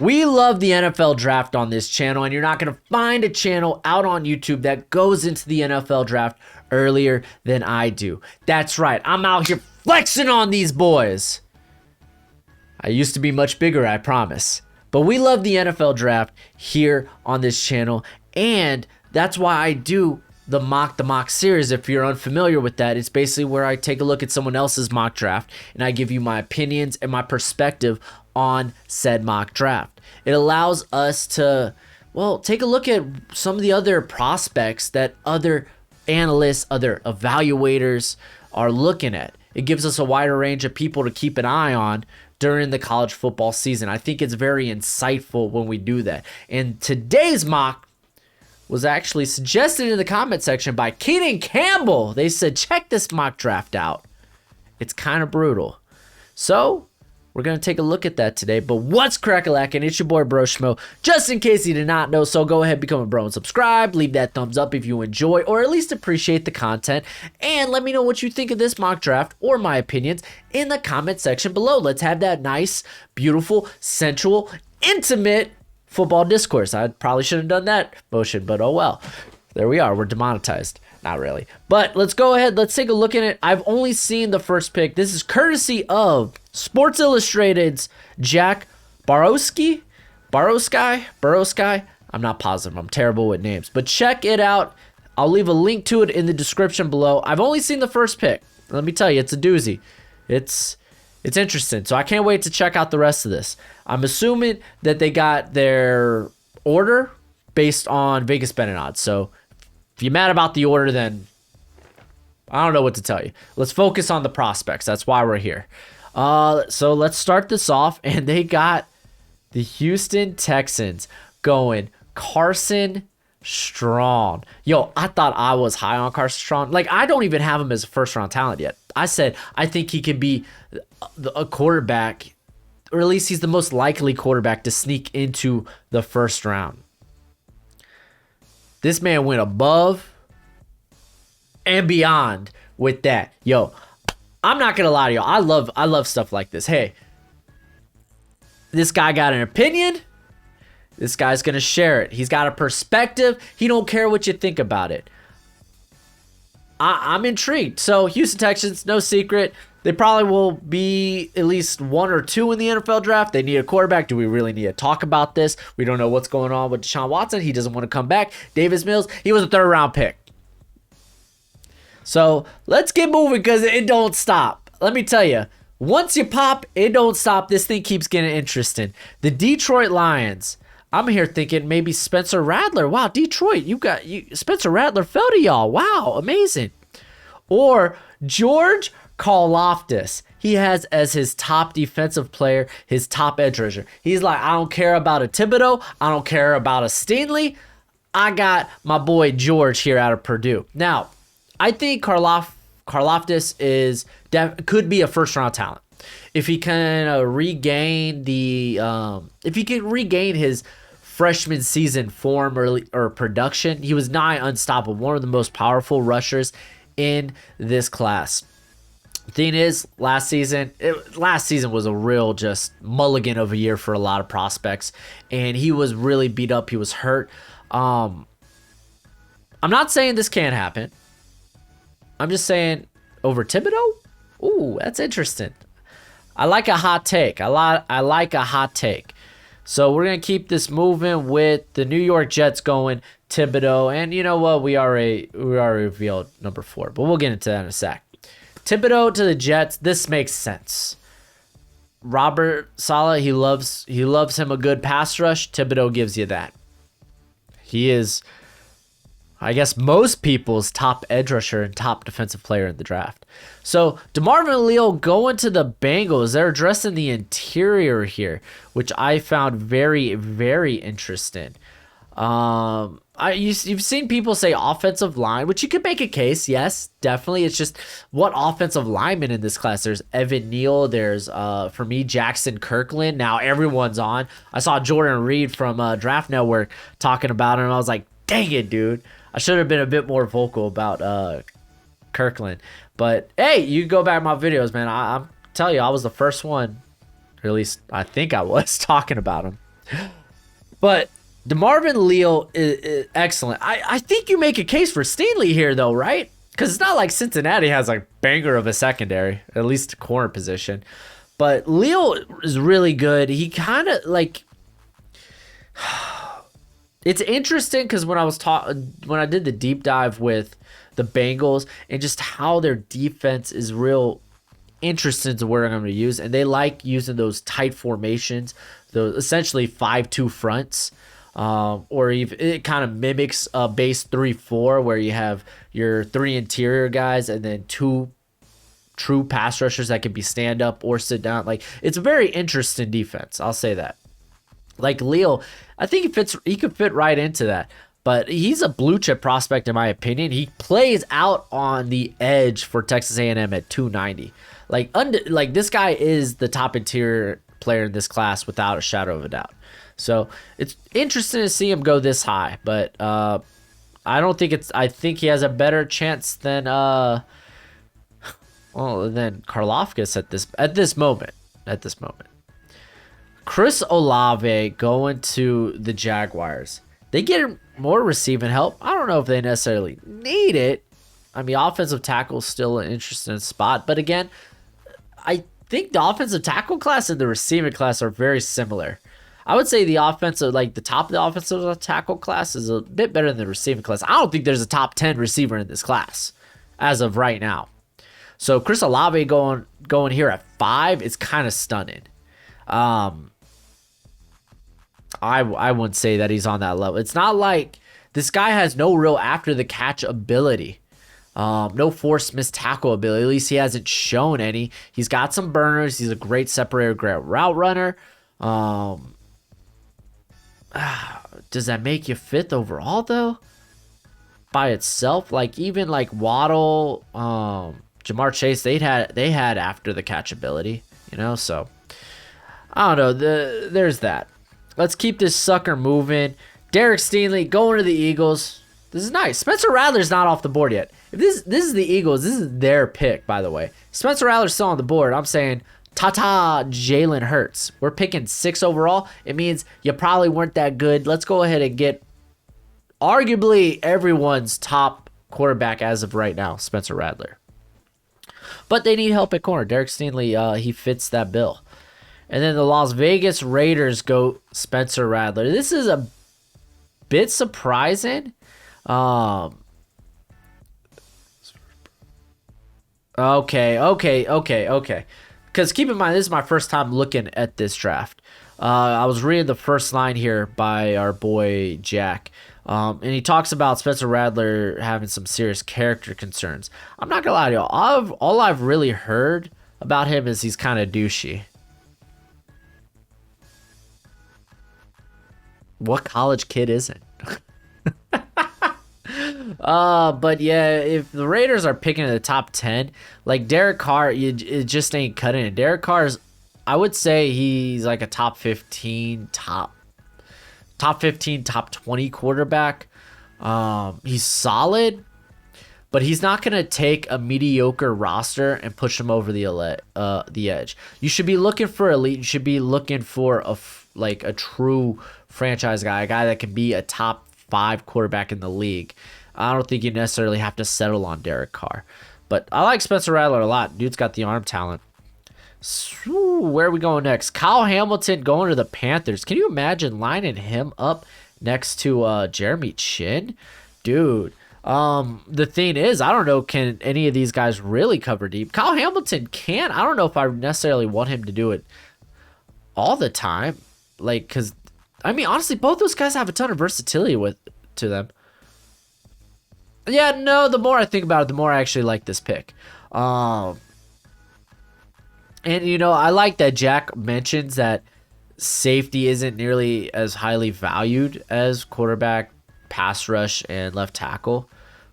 We love the NFL draft on this channel, and you're not going to find a channel out on YouTube that goes into the NFL draft earlier than I do. That's right. I'm out here flexing on these boys. I used to be much bigger, I promise. But we love the NFL draft here on this channel, and that's why I do the mock series. If you're unfamiliar with that, it's basically where I take a look at someone else's mock draft and I give you my opinions and my perspective on said mock draft. It allows us to, well, take a look at some of the other prospects that other analysts, other evaluators are looking at. It gives us a wider range of people to keep an eye on during the college football season. I think it's very insightful when we do that. And today's mock was actually suggested in the comment section by Kenyon Campbell. They said, check this mock draft out. It's kind of brutal. So we're going to take a look at that today. But what's crack-a-lackin'? It's your boy Broshmo. Just in case you did not know, so go ahead, become a bro and subscribe. Leave that thumbs up if you enjoy or at least appreciate the content. And let me know what you think of this mock draft or my opinions in the comment section below. Let's have that nice, beautiful, sensual, intimate football discourse. I probably should have done that motion, but oh well. There we are. We're demonetized. Not really. But let's go ahead. Let's take a look at it. I've only seen the first pick. This is courtesy of Sports Illustrated's Jack Borowski. I'm not positive. I'm terrible with names. But check it out. I'll leave a link to it in the description below. I've only seen the first pick. Let me tell you, it's a doozy. It's interesting. So I can't wait to check out the rest of this. I'm assuming that they got their order based on Vegas betting odds. So if you're mad about the order, then I don't know what to tell you. Let's focus on the prospects. That's why we're here. So let's start this off. And they got the Houston Texans going Carson Strong. Yo, I thought I was high on Carson Strong. Like, I don't even have him as a first-round talent yet. I said I think he can be a quarterback, or at least he's the most likely quarterback to sneak into the first round. This man went above and beyond with that. Yo, I'm not gonna lie to y'all. I love stuff like this. Hey, this guy got an opinion. This guy's gonna share it. He's got a perspective. He don't care what you think about it. I'm intrigued. So Houston Texans, no secret, they probably will be at least 1 or 2 in the NFL draft. They need a quarterback. Do we really need to talk about this? We don't know what's going on with Deshaun Watson. He doesn't want to come back. Davis Mills, he was a 3rd-round pick. So let's get moving because it don't stop. Let me tell you, once you pop, it don't stop. This thing keeps getting interesting. The Detroit Lions. I'm here thinking maybe Spencer Rattler. Wow, Detroit, Spencer Rattler fell to y'all. Wow, amazing. Or George Karlaftis. He has as his top defensive player, his top edge rusher. He's like, I don't care about a Thibodeau. I don't care about a Stingley. I got my boy George here out of Purdue. Now, I think Karlaftis could be a first-round talent. If he can regain his freshman season form or production, he was nigh unstoppable. One of the most powerful rushers in this class. The thing is, last season was a real just mulligan of a year for a lot of prospects, and he was really beat up. He was hurt. I'm not saying this can't happen. I'm just saying over Thibodeau? Ooh, that's interesting. I like a hot take. I like a hot take. So we're going to keep this moving with the New York Jets going Thibodeau. And you know what? We already revealed number 4, but we'll get into that in a sec. Thibodeau to the Jets. This makes sense. Robert Saleh, he loves him a good pass rush. Thibodeau gives you that. He is, I guess, most people's top edge rusher and top defensive player in the draft. So DeMarvin Leal going to the Bengals. They're addressing the interior here, which I found very, very interesting. You've seen people say offensive line, which you could make a case. Yes, definitely. It's just what offensive linemen in this class. There's Evan Neal. There's, for me, Jackson Kirkland. Now everyone's on. I saw Jordan Reed from Draft Network talking about him. And I was like, dang it, dude. I should have been a bit more vocal about Kirkland. But, hey, you go back to my videos, man. I'm telling you, I was the first one, or at least I think I was, talking about him. But DeMarvin Leal is excellent. I think you make a case for Stingley here, though, right? Because it's not like Cincinnati has like banger of a secondary, at least corner position. But Leal is really good. He kind of like... It's interesting because when I did the deep dive with the Bengals and just how their defense is real interesting to where I'm going to use, and they like using those tight formations, those essentially 5-2 fronts, or even it kind of mimics a base 3-4 where you have your 3 interior guys and then 2 true pass rushers that can be stand up or sit down. Like, it's a very interesting defense. I'll say that. Like Leal, I think he could fit right into that. But he's a blue chip prospect in my opinion. He plays out on the edge for Texas A&M at 290. Like this guy is the top interior player in this class without a shadow of a doubt. So it's interesting to see him go this high. But I think he has a better chance than Karlaftis at this moment. Chris Olave going to the Jaguars. They get more receiving help. I don't know if they necessarily need it. I mean, offensive tackle is still an interesting spot. But again, I think the offensive tackle class and the receiving class are very similar. I would say the top of the offensive tackle class is a bit better than the receiving class. I don't think there's a top 10 receiver in this class as of right now. So Chris Olave going here at 5 is kind of stunning. I wouldn't say that he's on that level. It's not like this guy has no real after the catch ability. No forced missed tackle ability. At least he hasn't shown any. He's got some burners. He's a great separator, great route runner. Does that make you 5th overall though? By itself, like even like Waddle, Jamar Chase, they had after the catch ability, so I don't know. There's that. Let's keep this sucker moving. Derek Stingley going to the Eagles. This is nice. Spencer Rattler's not off the board yet. If this is the Eagles, this is their pick, by the way. Spencer Rattler's still on the board. I'm saying ta-ta Jalen Hurts. We're picking 6 overall. It means you probably weren't that good. Let's go ahead and get arguably everyone's top quarterback as of right now, Spencer Rattler. But they need help at corner. Derek Stingley, he fits that bill. And then the Las Vegas Raiders go Spencer Rattler. This is a bit surprising. Okay. Because keep in mind, this is my first time looking at this draft. I was reading the first line here by our boy Jack. And he talks about Spencer Rattler having some serious character concerns. I'm not going to lie to y'all. All I've really heard about him is he's kind of douchey. What college kid isn't? But yeah, if the Raiders are picking in the top 10, like Derek Carr, it just ain't cutting it. Derek Carr's, I would say he's like a top 15, top 20 quarterback. He's solid, but he's not going to take a mediocre roster and push him over the edge. You should be looking for elite. You should be looking for a true franchise guy, a guy that can be a top 5 quarterback in the league. I don't think you necessarily have to settle on Derek Carr. But I like Spencer Rattler a lot. Dude's got the arm talent. So, where are we going next? Kyle Hamilton going to the Panthers. Can you imagine lining him up next to Jeremy Chin? Dude, the thing is, I don't know, can any of these guys really cover deep? Kyle Hamilton can. I don't know if I necessarily want him to do it all the time. Like, because, I mean, honestly, both those guys have a ton of versatility to them. Yeah, no, the more I think about it, the more I actually like this pick. And, I like that Jack mentions that safety isn't nearly as highly valued as quarterback, pass rush, and left tackle.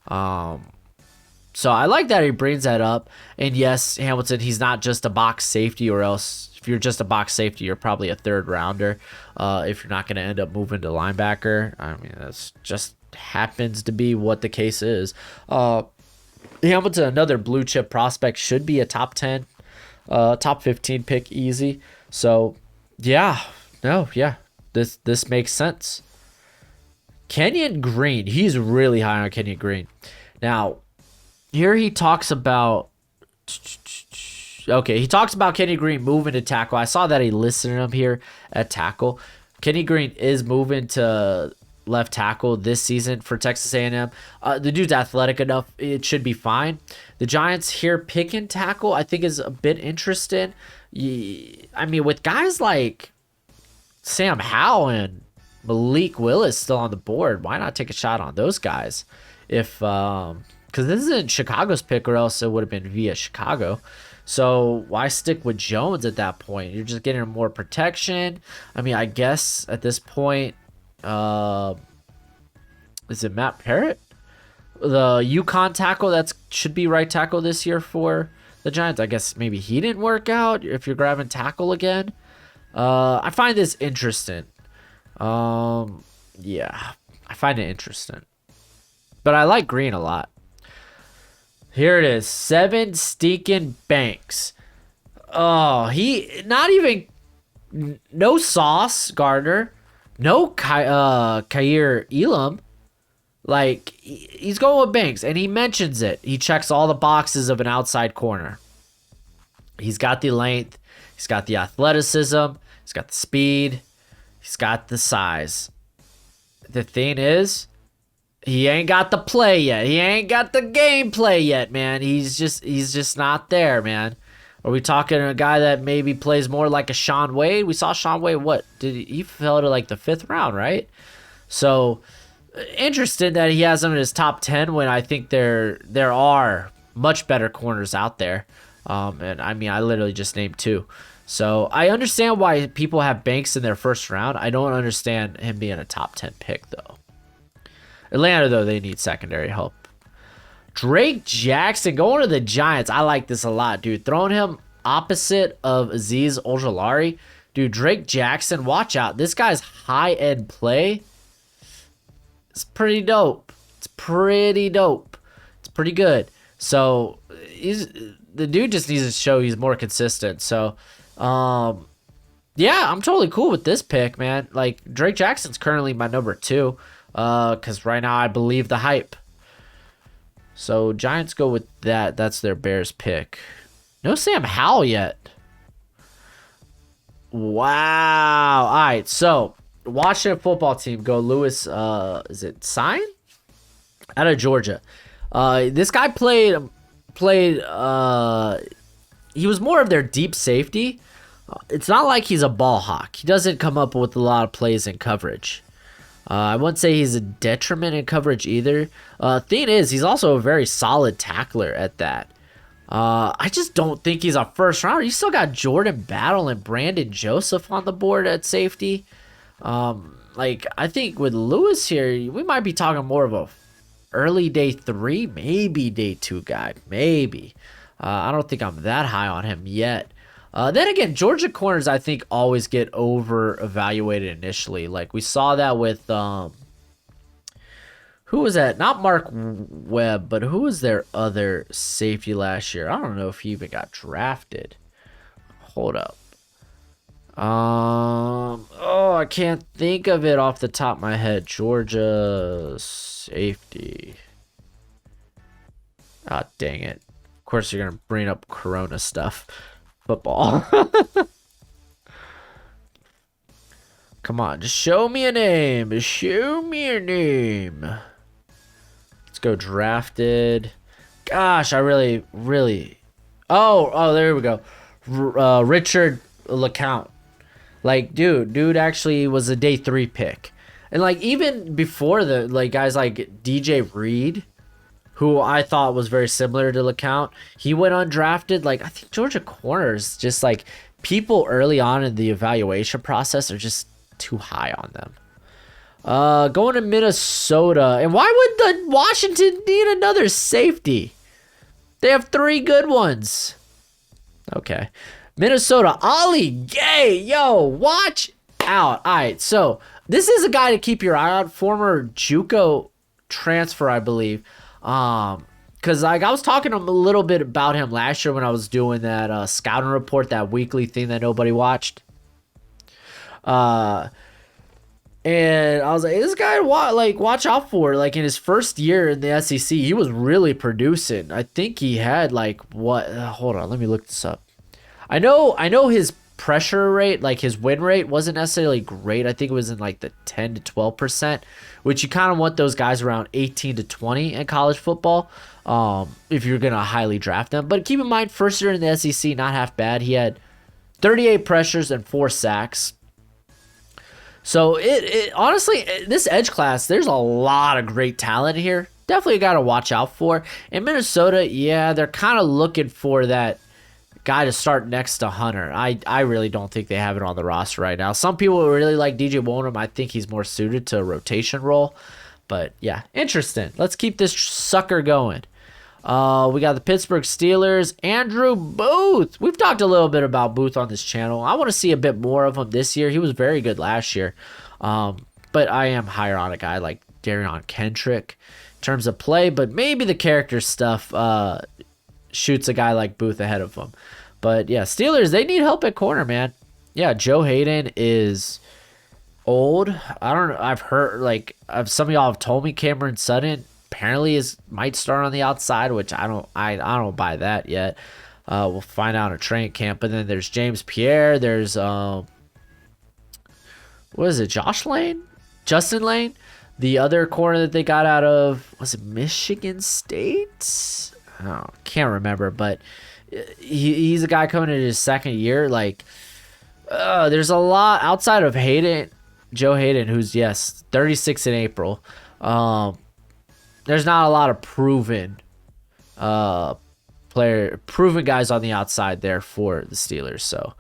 So I like that he brings that up. And yes, Hamilton, he's not just a box safety, or else if you're just a box safety, you're probably a 3rd rounder. If you're not going to end up moving to linebacker. I mean, that's just happens to be what the case is. Hamilton, another blue chip prospect, should be a top 10, top 15 pick easy. So, yeah. This makes sense. Kenyon Green. He's really high on Kenyon Green. Now, here he talks about... Okay, he talks about Kenyon Green moving to tackle. I saw that he listed him here at tackle. Kenyon Green is moving to left tackle this season for Texas A&M. The dude's athletic enough. It should be fine. The Giants here picking tackle, I think, is a bit interesting. I mean, with guys like Sam Howell and Malik Willis still on the board, why not take a shot on those guys? Because this isn't Chicago's pick, or else it would have been via Chicago. So why stick with Jones at that point? You're just getting more protection. I mean, I guess at this point, is it Matt Parrott? The UConn tackle that should be right tackle this year for the Giants. I guess maybe he didn't work out if you're grabbing tackle again. I find this interesting. Yeah, I find it interesting. But I like Green a lot. Here it is. 7 Steakin Banks. Oh, he not even no Sauce Gardner. No Kaiir Elam. Like, he's going with Banks, and he mentions it. He checks all the boxes of an outside corner. He's got the length. He's got the athleticism. He's got the speed. He's got the size. The thing is, he ain't got the play yet. He ain't got the gameplay yet, man. He's just not there, man. Are we talking a guy that maybe plays more like a Shaun Wade? We saw Shaun Wade, he fell to like the 5th round, right? So, interested that he has him in his top 10 when I think there are much better corners out there. And I mean, I literally just named 2. So, I understand why people have Banks in their first round. I don't understand him being a top 10 pick, though. Atlanta, though, they need secondary help. Drake Jackson going to the Giants. I like this a lot, dude. Throwing him opposite of Azeez Ojulari. Dude, Drake Jackson, watch out. This guy's high-end play. It's pretty dope. It's pretty dope. It's pretty good. So, the dude just needs to show he's more consistent. So, yeah, I'm totally cool with this pick, man. Like, Drake Jackson's currently my number 2. Because right now I believe the hype. So Giants go with that. That's their Bears pick. No Sam Howell yet. Wow. All right. So Washington football team go Lewis. Is it Sign? Out of Georgia. This guy played. He was more of their deep safety. It's not like he's a ball hawk. He doesn't come up with a lot of plays in coverage. I wouldn't say he's a detriment in coverage either. Thing is, he's also a very solid tackler at that. I just don't think he's a first rounder. You still got Jordan Battle and Brandon Joseph on the board at safety. Like, I think with Lewis here, we might be talking more of a early day 3, maybe day 2 guy. Maybe. I don't think I'm that high on him yet. Then again, Georgia corners, I think, always get over-evaluated initially. Like, we saw that with, who was that? Not Mark Webb, but who was their other safety last year? I don't know if he even got drafted. Hold up. Oh, I can't think of it off the top of my head. Georgia safety. Ah, dang it. Of course, you're going to bring up Corona stuff. Football. Come on, just show me a name. Just show me a name. Let's go drafted. Gosh, I really. Oh, there we go. Richard LeCount. Like, dude actually was a day 3 pick. And like even before the guys like DJ Reed, who I thought was very similar to LeCount, he went undrafted. Like, I think Georgia corners, just like people early on in the evaluation process are just too high on them. Going to Minnesota. And why would the Washington need another safety? They have 3 good ones. Okay. Minnesota, Ali Gay. Yo, watch out. All right, so this is a guy to keep your eye on. Former JUCO transfer, I believe. Because like I was talking a little bit about him last year when I was doing that scouting report, that weekly thing that nobody watched. And I was like, this guy, watch out for. Like in his first year in the SEC, he was really producing. I think he had like what? Hold on, let me look this up. I know his pressure rate, like his win rate, wasn't necessarily great. I think it was in like the 10 to 12%, which you kind of want those guys around 18 to 20 in college football, if you're gonna highly draft them. But keep in mind, first year in the SEC, not half bad. He had 38 pressures and 4 sacks. So it honestly, this edge class, there's a lot of great talent here. Definitely got to watch out for. In Minnesota, yeah, they're kind of looking for that guy to start next to Hunter. I really don't think they have it on the roster right now. Some people really like DJ Wonham. I think he's more suited to a rotation role. But yeah, interesting. Let's keep this sucker going. We got the Pittsburgh Steelers, Andrew Booth. We've talked a little bit about Booth on this channel. I want to see a bit more of him this year. He was very good last year. But I am higher on a guy like Darion Kendrick in terms of play, but maybe the character stuff shoots a guy like Booth ahead of him. But yeah, Steelers, they need help at corner, man. Yeah, Joe Hayden is old. I don't know. I've heard, like, some of y'all have told me Cameron Sutton apparently might start on the outside, which I don't buy that yet. We'll find out at training camp. And then there's James Pierre. There's what is it? Justin Lane, the other corner that they got out of, was it Michigan State? I can't remember, but he's a guy coming into his second year. Like, there's a lot outside of Joe Hayden, who's 36 in April. There's not a lot of proven guys on the outside there for the Steelers. So,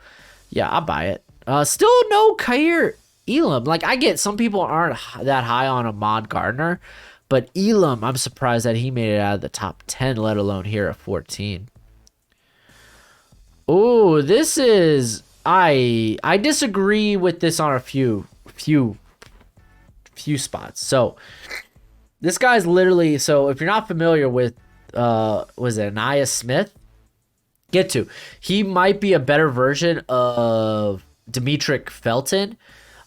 yeah, I'll buy it. Still no Kaiir Elam. Like, I get some people aren't that high on Ahmad Gardner, but Elam, I'm surprised that he made it out of the top 10, let alone here at 14. Oh, this is... I disagree with this on a few spots. So... this guy's literally, so if you're not familiar with, was it Anaya Smith? He might be a better version of Demetric Felton.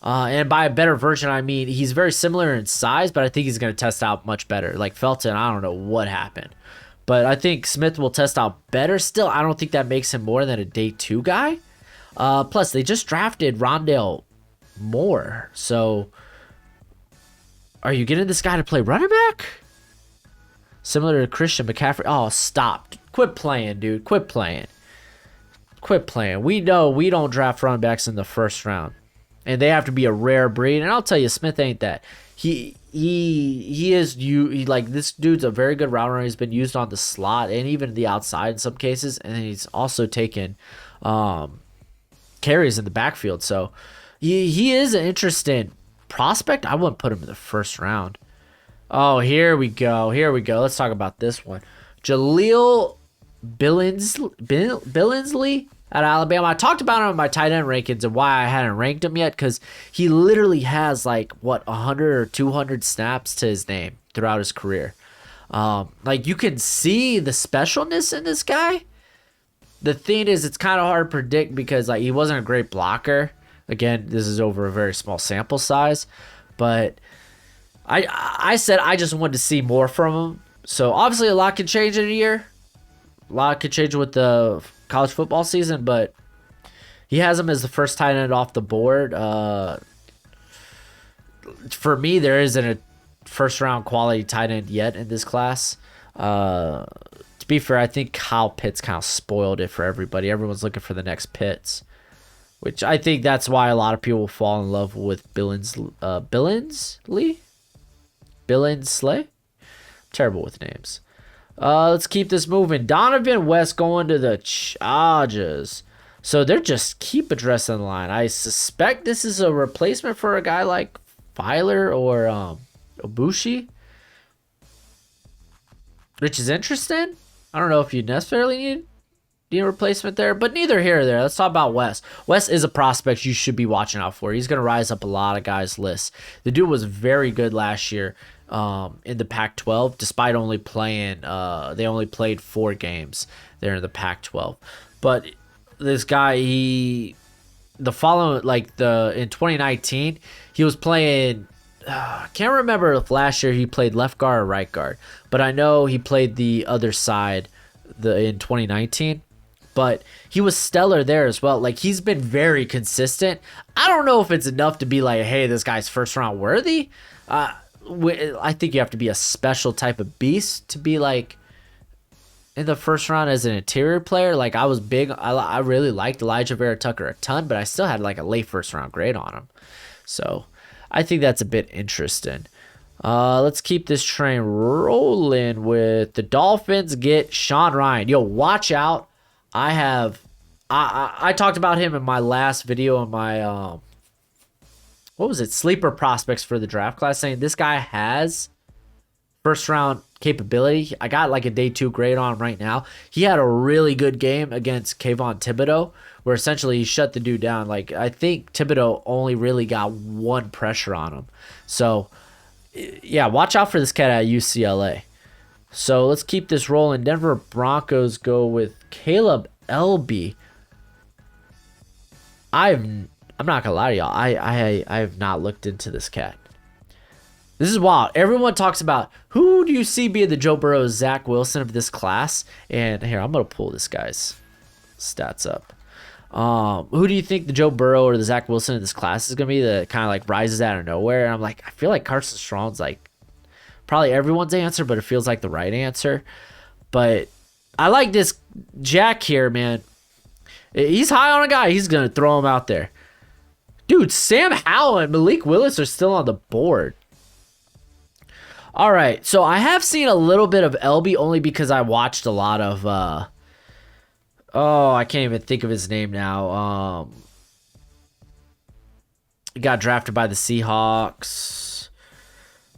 And by a better version, I mean he's very similar in size, but I think he's going to test out much better. Like Felton, I don't know what happened. But I think Smith will test out better. Still, I don't think that makes him more than a day 2 guy. Plus, they just drafted Rondale Moore. So... are you getting this guy to play running back? Similar to Christian McCaffrey. Oh, stop. Quit playing, dude. Quit playing. We know we don't draft running backs in the first round. And they have to be a rare breed. And I'll tell you, Smith ain't that. He this dude's a very good route runner. He's been used on the slot and even the outside in some cases. And he's also taken carries in the backfield. So he is an interesting prospect. I wouldn't put him in the first round. Oh, here we go. Let's talk about this one. Jahleel Billingsley at Alabama. I talked about him in my tight end rankings and why I hadn't ranked him yet, because he literally has 100 or 200 snaps to his name throughout his career. You can see the specialness in this guy. The thing is, it's kind of hard to predict because he wasn't a great blocker. Again, this is over a very small sample size, but I said I just wanted to see more from him. So obviously a lot can change in a year. A lot could change with the college football season, but he has him as the first tight end off the board. For me, there isn't a first round quality tight end yet in this class. To be fair, I think Kyle Pitts kind of spoiled it for everybody. Everyone's looking for the next Pitts, which I think that's why a lot of people fall in love with Billingsley. Terrible with names. Let's keep this moving. Donovan West going to the Chargers. So they're just keep addressing the line. I suspect this is a replacement for a guy like Filer or Obushi, which is interesting. I don't know if you necessarily need a replacement there, but neither here or there. Let's talk about West. West is a prospect you should be watching out for. He's going to rise up a lot of guys' lists. The dude was very good last year in the Pac-12, despite only playing, they only played 4 games there in the Pac-12. But this guy, the following, like in 2019, he was playing. I can't remember if last year he played left guard or right guard, but I know he played the other side in 2019. But he was stellar there as well. Like, he's been very consistent. I don't know if it's enough to be like, hey, this guy's first round worthy. I think you have to be a special type of beast to be like in the first round as an interior player. Like, I was big. I really liked Elijah Vera Tucker a ton, but I still had like a late first round grade on him. So I think that's a bit interesting. Let's keep this train rolling with the Dolphins get Sean Rhyan. Yo, watch out. I talked about him in my last video on my sleeper prospects for the draft class, saying this guy has first round capability. I got like a day 2 grade on him right now. He had a really good game against Kayvon Thibodeau, where essentially he shut the dude down. Like, I think Thibodeau only really got 1 pressure on him. So yeah, watch out for this cat at UCLA. So let's keep this rolling. Denver Broncos go with Caleb Elby. I'm not gonna lie to y'all. I have not looked into this cat. This is wild. Everyone talks about who do you see being the Joe Burrow, Zach Wilson of this class. And here, I'm gonna pull this guy's stats up. Who do you think the Joe Burrow or the Zach Wilson of this class is gonna be? That kind of like rises out of nowhere. And I'm like, I feel like Carson Strong's like probably everyone's answer, but it feels like the right answer. But I like this Jack here, man. He's high on a guy. He's going to throw him out there. Dude, Sam Howell and Malik Willis are still on the board. All right, so I have seen a little bit of Elby only because I watched a lot of... I can't even think of his name now. He got drafted by the Seahawks.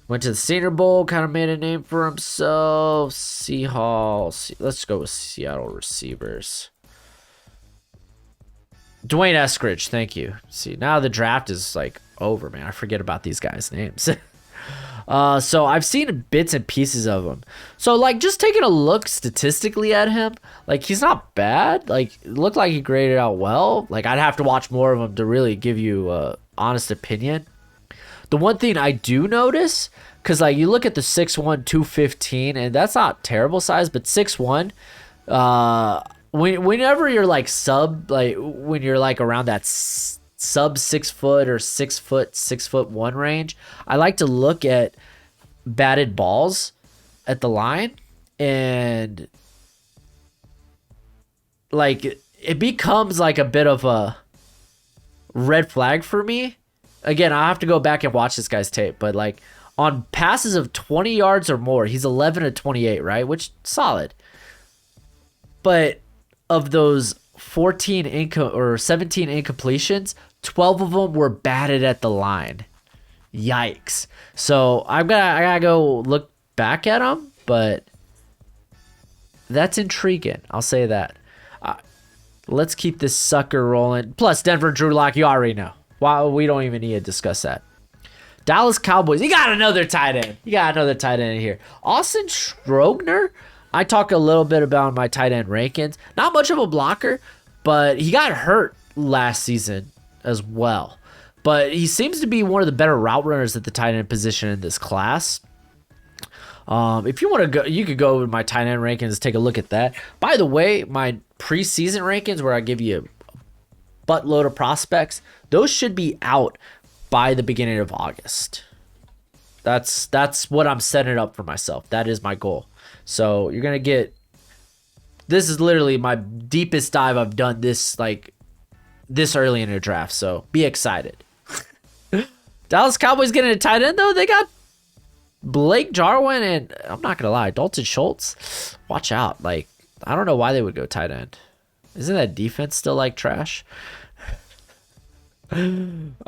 Went to the Senior Bowl, kind of made a name for himself. Seahawks. Let's go with Seattle receivers. Dwayne Eskridge, thank you. See, now the draft is like over, man. I forget about these guys' names. So I've seen bits and pieces of him. So like just taking a look statistically at him, like he's not bad. Like it looked like he graded out well. Like I'd have to watch more of him to really give you an honest opinion. The one thing I do notice, because like you look at the 6'1", 215, and that's not terrible size, but 6'1", whenever you're like when you're like around that sub 6 foot or 6 foot, 6'1" range, I like to look at batted balls at the line, and like it becomes like a bit of a red flag for me. Again, I have to go back and watch this guy's tape, but like on passes of 20 yards or more, he's 11 to 28, right? Which solid. But of those 17 incompletions, 12 of them were batted at the line. Yikes. So I gotta go look back at him, but that's intriguing. I'll say that. Let's keep this sucker rolling. Plus, Denver Drew Lock, you already know. Wow, we don't even need to discuss that. Dallas Cowboys. You got another tight end. In here. Austin Stogner. I talk a little bit about my tight end rankings. Not much of a blocker, but he got hurt last season as well. But he seems to be one of the better route runners at the tight end position in this class. If you want to go, you could go with my tight end rankings, take a look at that. By the way, my preseason rankings, where I give you a buttload of prospects, those should be out by the beginning of August. That's what I'm setting up for myself. That is my goal. So you're gonna get. This is literally my deepest dive I've done this early in the draft. So be excited. Dallas Cowboys getting a tight end though. They got Blake Jarwin and I'm not gonna lie, Dalton Schultz. Watch out. Like I don't know why they would go tight end. Isn't that defense still like trash? All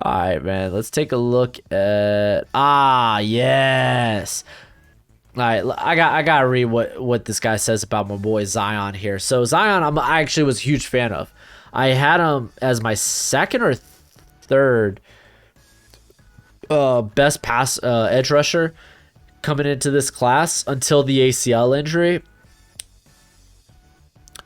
right, man. Let's take a look at. Yes. All right, I gotta read what this guy says about my boy Zion here. So Zion, I actually was a huge fan of. I had him as my second or third best pass edge rusher coming into this class until the ACL injury.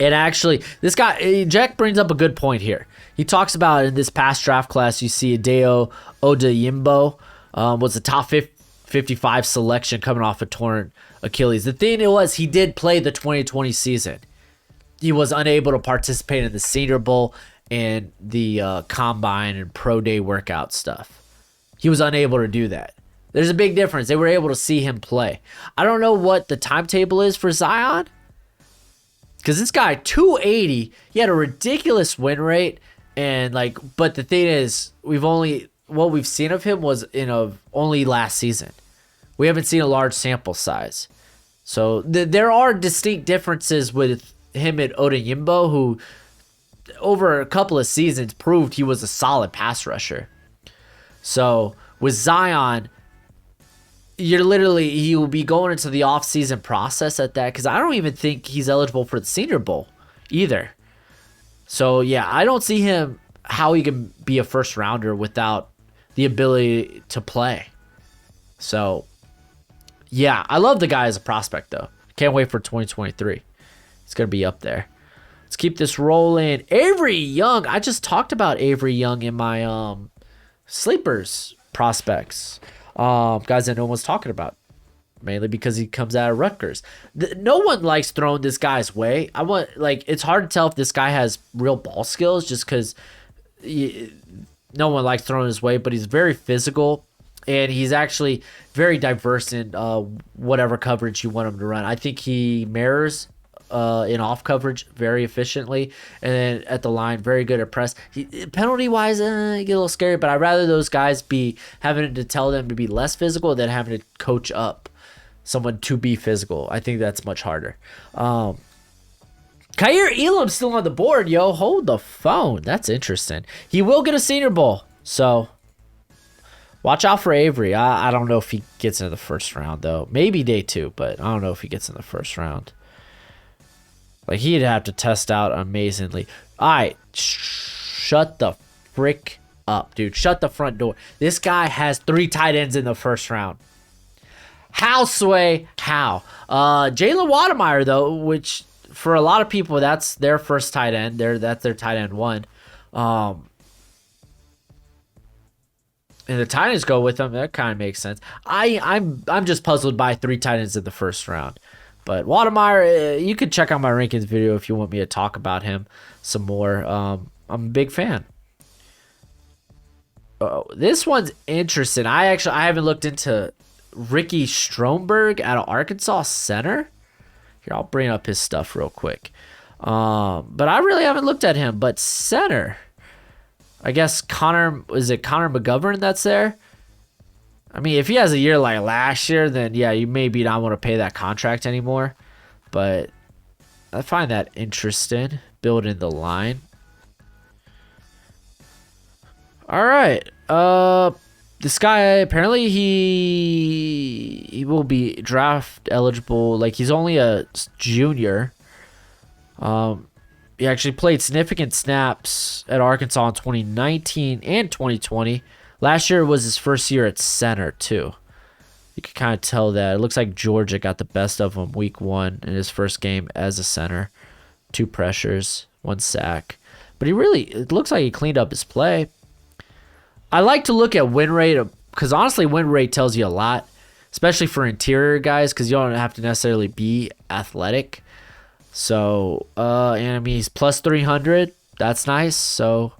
And actually, this guy, Jack brings up a good point here. He talks about in this past draft class, you see Adeo Odeyimbo was the top 55 selection coming off a torn Achilles. The thing was, he did play the 2020 season. He was unable to participate in the Senior Bowl and the combine and pro day workout stuff. He was unable to do that. There's a big difference. They were able to see him play. I don't know what the timetable is for Zion, because this guy, 280, he had a ridiculous win rate. And but the thing is, what we've seen of him was only last season. We haven't seen a large sample size. So there are distinct differences with him and Odeyimbo, who over a couple of seasons proved he was a solid pass rusher. So with Zion, he will be going into the offseason process at that, because I don't even think he's eligible for the Senior Bowl either. So yeah, I don't see how he can be a first rounder without the ability to play. So yeah, I love the guy as a prospect though. Can't wait for 2023. It's going to be up there. Let's keep this rolling. Avery Young. I just talked about Avery Young in my sleepers prospects. Guys that no one's talking about, mainly because he comes out of Rutgers. No one likes throwing this guy's way. It's hard to tell if this guy has real ball skills, just because no one likes throwing his way, but he's very physical, and he's actually very diverse in whatever coverage you want him to run. I think he mirrors in off coverage very efficiently, and then at the line, very good at press. Penalty wise, he get a little scary, but I'd rather those guys be having to tell them to be less physical than having to coach up someone to be physical. I think that's much harder. Kaiir Elam's still on the board, yo. Hold the phone. That's interesting. He will get a Senior Bowl, so watch out for Avery. I don't know if he gets into the first round, though. Maybe day 2, but I don't know if he gets in the first round. He'd have to test out amazingly. All right, shut the frick up, dude. Shut the front door. This guy has 3 tight ends in the first round. How, Sway? How? Jalen Wademeyer, though, which for a lot of people, that's their first tight end. That's their tight end 1. And the tight ends go with them. That kind of makes sense. I'm just puzzled by 3 tight ends in the first round. But Wademeyer, you can check out my rankings video if you want me to talk about him some more. I'm a big fan. This one's interesting. I haven't looked into Ricky Stromberg out of Arkansas center. Here, I'll bring up his stuff real quick. But I really haven't looked at him. But center, I guess Connor McGovern that's there? I mean, if he has a year like last year, then yeah, you maybe not want to pay that contract anymore. But I find that interesting, building the line. All right. This guy, apparently he will be draft eligible. He's only a junior. He actually played significant snaps at Arkansas in 2019 and 2020. Last year was his first year at center, too. You can kind of tell that. It looks like Georgia got the best of him week 1 in his first game as a center. 2 pressures, 1 sack. But it looks like he cleaned up his play. I like to look at win rate, because honestly, win rate tells you a lot, especially for interior guys, because you don't have to necessarily be athletic. So, and I mean, he's plus 300. That's nice. So,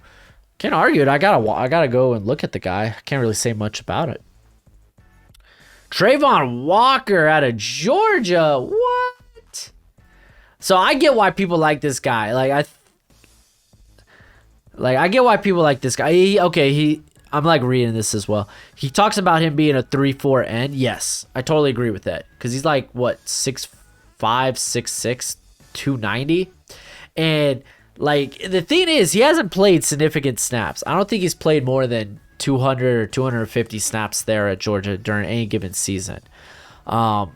can't argue it. I gotta go and look at the guy. I can't really say much about it. Trayvon Walker out of Georgia. What? So I get why people like this guy. I get why people like this guy. I'm reading this as well. He talks about him being a 3-4 end. Yes, I totally agree with that. Because he's 6'5", 6'6", 290. And the thing is, he hasn't played significant snaps. I don't think he's played more than 200 or 250 snaps there at Georgia during any given season. But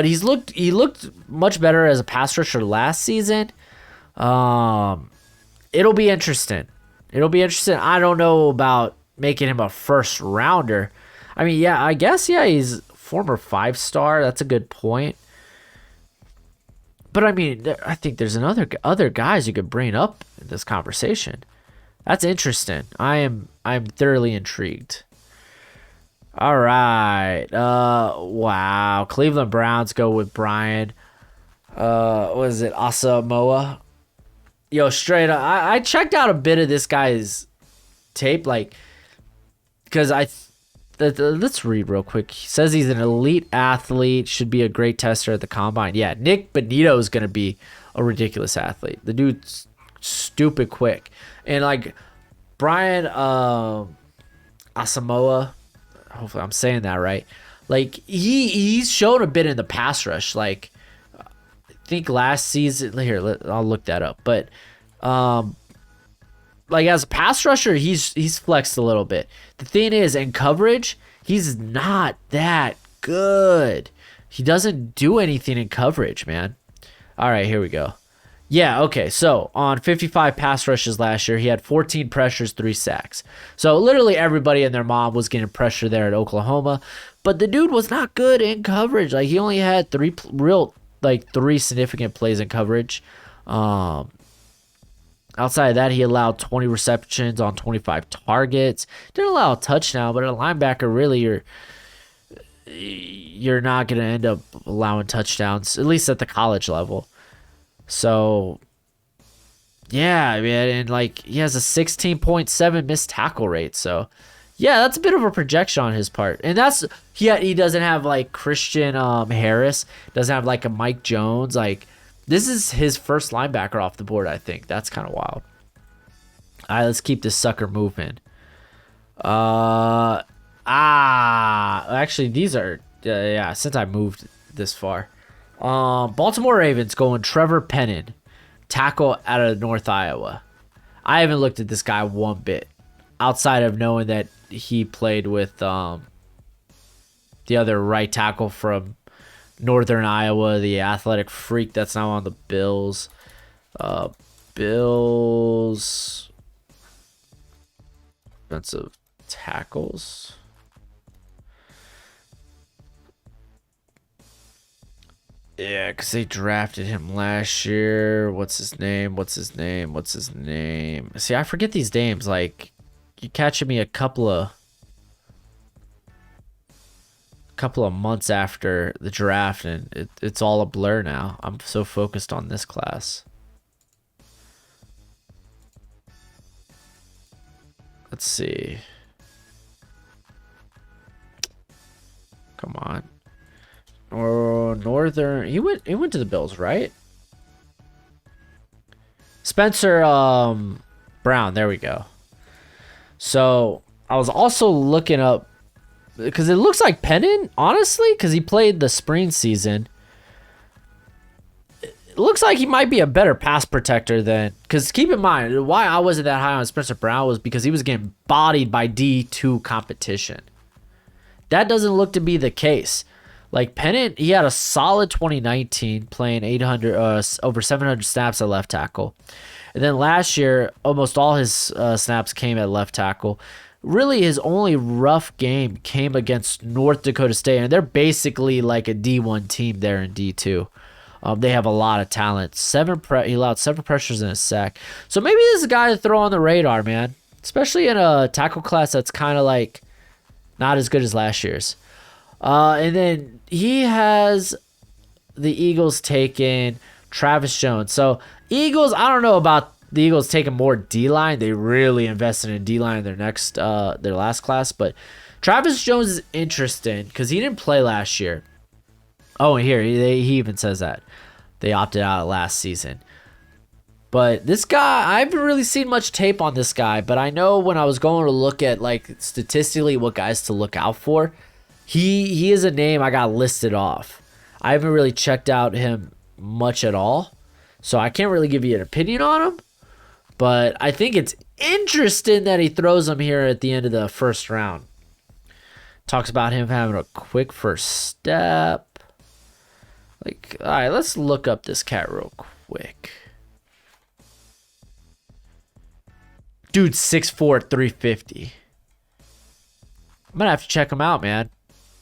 he looked much better as a pass rusher last season. It'll be interesting. I don't know about making him a first rounder. I mean, yeah, I guess, yeah, he's former 5-star. That's a good point. But I mean, I think there's other guys you could bring up in this conversation. That's interesting. I'm thoroughly intrigued. All right. Wow. Cleveland Browns go with Brian. What is it? Asamoah. Yo, straight up. I checked out a bit of this guy's tape, like, because let's read real quick. He says he's an elite athlete, should be a great tester at the combine. Yeah, Nick Benito is going to be a ridiculous athlete. The dude's stupid quick. And, like, Brian Asamoah, hopefully I'm saying that right. Like, he's shown a bit in the pass rush. Like, I think last season, here, I'll look that up. But, like, as a pass rusher, he's flexed a little bit. The thing is, in coverage, he's not that good. He doesn't do anything in coverage, man. All right, here we go. Yeah, okay, so on 55 pass rushes last year, he had 14 pressures, 3 sacks. So literally everybody and their mom was getting pressure there at Oklahoma. But the dude was not good in coverage. Like, he only had 3 significant plays in coverage. Outside of that, he allowed 20 receptions on 25 targets. Didn't allow a touchdown, but a linebacker, really, you're not going to end up allowing touchdowns, at least at the college level. So, yeah, man, and, like, he has a 16.7 missed tackle rate. So, yeah, that's a bit of a projection on his part. And he doesn't have, like, Christian Harris, doesn't have, like, a Mike Jones, like, this is his first linebacker off the board, I think. That's kind of wild. All right, let's keep this sucker moving. Actually, these are, since I moved this far. Baltimore Ravens going Trevor Pennon, tackle out of North Iowa. I haven't looked at this guy one bit, outside of knowing that he played with the other right tackle from Northern Iowa, the athletic freak that's now on the Bills. Bills defensive tackles. Yeah, because they drafted him last year. What's his name? See, I forget these names. Like, you catching me a couple of months after the draft, and it's all a blur now. I'm so focused on this class. Let's see. Come on. Or Northern. He went to the Bills, right? Spencer Brown. There we go. So I was also looking up, because it looks like Pennon, honestly, because he played the spring season. It looks like he might be a better pass protector than, because keep in mind, why I wasn't that high on Spencer Brown was because he was getting bodied by D2 competition. That doesn't look to be the case. Like, Pennon, he had a solid 2019, playing over 700 snaps at left tackle. And then last year, almost all his snaps came at left tackle. Really, his only rough game came against North Dakota State, and they're basically like a D1 team there in D2. They have a lot of talent. He allowed 7 pressures and a sack. So maybe this is a guy to throw on the radar, man. Especially in a tackle class that's kind of like not as good as last year's. And then he has the Eagles taking Travis Jones. So Eagles, I don't know about the Eagles taking more D-line. They really invested in D-line in their last class. But Travis Jones is interesting because he didn't play last year. Oh, and here, he even says that. They opted out last season. But this guy, I haven't really seen much tape on this guy. But I know when I was going to look at, like, statistically what guys to look out for, he is a name I got listed off. I haven't really checked out him much at all. So I can't really give you an opinion on him. But I think it's interesting that he throws him here at the end of the first round. Talks about him having a quick first step. Like, all right, let's look up this cat real quick. Dude's 6'4", 350. I'm going to have to check him out, man.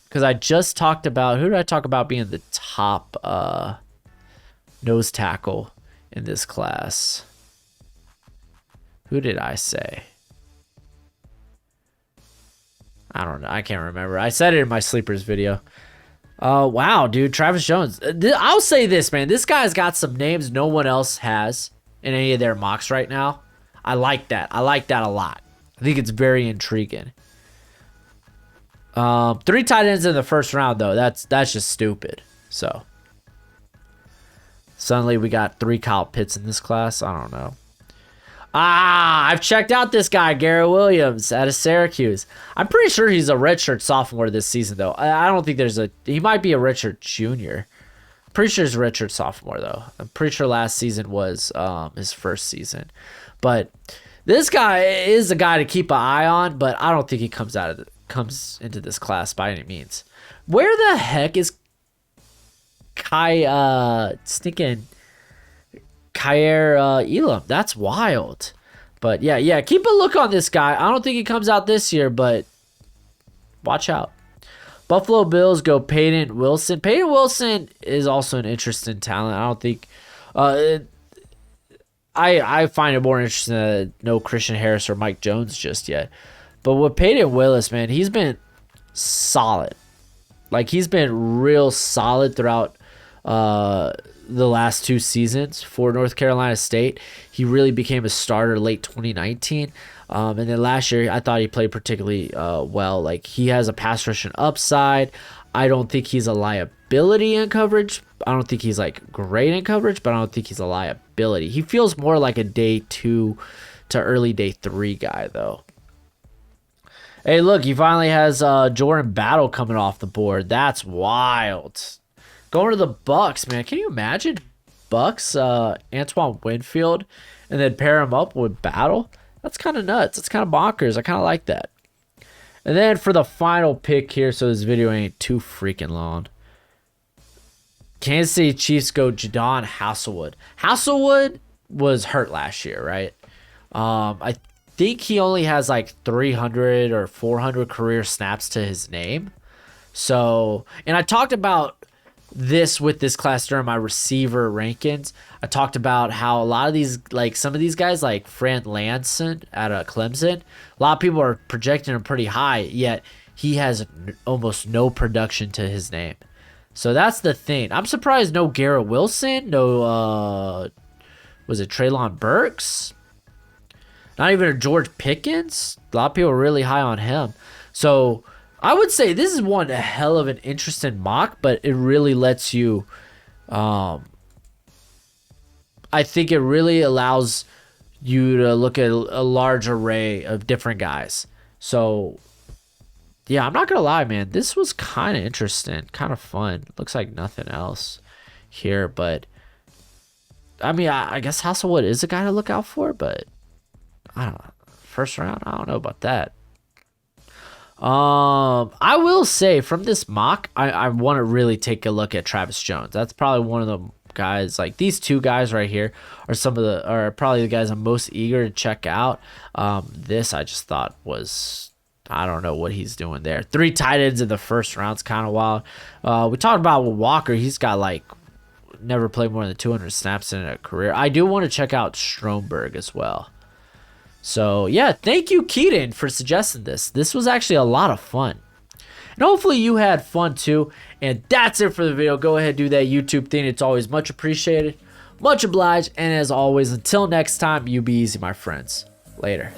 Because I just talked about, who did I talk about being the top nose tackle in this class. Who did I say? I don't know. I can't remember. I said it in my sleepers video. Wow, dude. Travis Jones. I'll say this, man. This guy's got some names no one else has in any of their mocks right now. I like that. I like that a lot. I think it's very intriguing. 3 tight ends in the first round, though. That's just stupid. So, suddenly we got 3 Kyle Pitts in this class. I don't know. I've checked out this guy, Garrett Williams, out of Syracuse. I'm pretty sure he's a redshirt sophomore this season, though. I don't think he might be a redshirt junior. Pretty sure he's a redshirt sophomore, though. I'm pretty sure last season was his first season. But this guy is a guy to keep an eye on, but I don't think he comes into this class by any means. Where the heck is Kyer Elam? That's wild. But yeah, keep a look on this guy. I don't think he comes out this year, but watch out. Buffalo Bills go Payton Wilson. Payton Wilson is also an interesting talent. I don't think I find it more interesting than no Christian Harris or Mike Jones just yet. But with Payton Willis, man, he's been solid. Like, he's been real solid throughout the last 2 seasons for North Carolina State. He really became a starter late 2019. And then last year, I thought he played particularly well. Like, he has a pass rushing upside. I don't think he's a liability in coverage. I don't think he's, like, great in coverage, but I don't think he's a liability. He feels more like a day 2 to early day 3 guy, though. Hey, look, he finally has Jordan Battle coming off the board. That's wild. Going to the Bucks, man. Can you imagine Bucks, Antoine Winfield, and then pair him up with Battle? That's kind of nuts. That's kind of bonkers. I kind of like that. And then for the final pick here, so this video ain't too freaking long. Kansas City Chiefs go Jadon Haselwood. Haselwood was hurt last year, right? I think he only has like 300 or 400 career snaps to his name. So, and I talked about this with this class during my receiver rankings. I talked about how a lot of these, like some of these guys, like Fran Lanson out of Clemson, a lot of people are projecting him pretty high, yet he has almost no production to his name. So that's the thing. I'm surprised no Garrett Wilson, no, was it Treylon Burks? Not even a George Pickens. A lot of people are really high on him. So I would say this is one hell of an interesting mock, but it really lets you, I think it really allows you to look at a large array of different guys. So yeah, I'm not going to lie, man. This was kind of interesting, kind of fun. Looks like nothing else here, but I mean, I guess Haselwood is a guy to look out for, but I don't know. First round, I don't know about that. I will say from this mock, I want to really take a look at Travis Jones. That's probably one of the guys, like these 2 guys right here are probably the guys I'm most eager to check out. This I just thought was, I don't know what he's doing there. 3 tight ends in the first round's kind of wild. We talked about with Walker, he's got like never played more than 200 snaps in a career. I do want to check out Stromberg as well. So, yeah, thank you, Keaton, for suggesting this. This was actually a lot of fun. And hopefully you had fun, too. And that's it for the video. Go ahead and do that YouTube thing. It's always much appreciated. Much obliged. And as always, until next time, you be easy, my friends. Later.